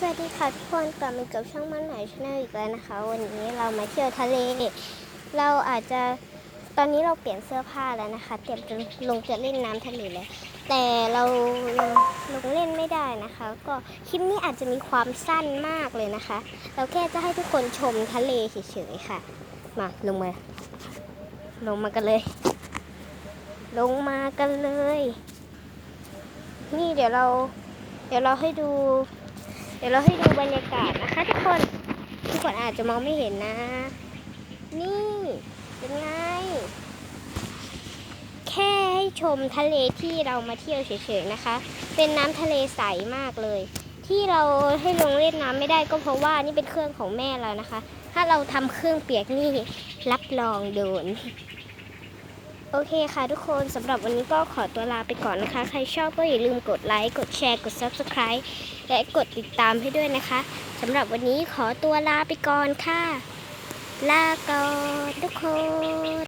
สวัสดีค่ะทุกคนกลับมากับช่องมันหน่อยชาแนลอีกแล้วนะคะวันนี้เรามาเที่ยวทะเลเราอาจจะตอนนี้เราเปลี่ยนเสื้อผ้าแล้วนะคะเตรียมจะเล่นน้ำทะเลแล้วแต่เรายังลงเล่นไม่ได้นะคะก็คลิปนี้อาจจะมีความสั้นมากเลยนะคะเราแค่จะให้ทุกคนชมทะเลเฉยๆค่ะมาลงมากันเลยลงมากันเลยนี่เดี๋ยวเราให้ดูบรรยากาศนะคะทุกคนอาจจะมองไม่เห็นนะนี่เป็นไงแค่ให้ชมทะเลที่เรามาเที่ยวเฉยๆนะคะเป็นน้ำทะเลใสมากเลยที่เราให้ลงเล่นน้ำไม่ได้ก็เพราะว่านี่เป็นเครื่องของแม่เรานะคะถ้าเราทำเครื่องเปียกนี่รับรองโดนโอเคค่ะทุกคนสำหรับวันนี้ก็ขอตัวลาไปก่อนนะคะใครชอบก็อย่าลืมกดไลค์กดแชร์กด Subscribe และกดติดตามให้ด้วยนะคะสำหรับวันนี้ขอตัวลาไปก่อนค่ะลาก่อนทุกคน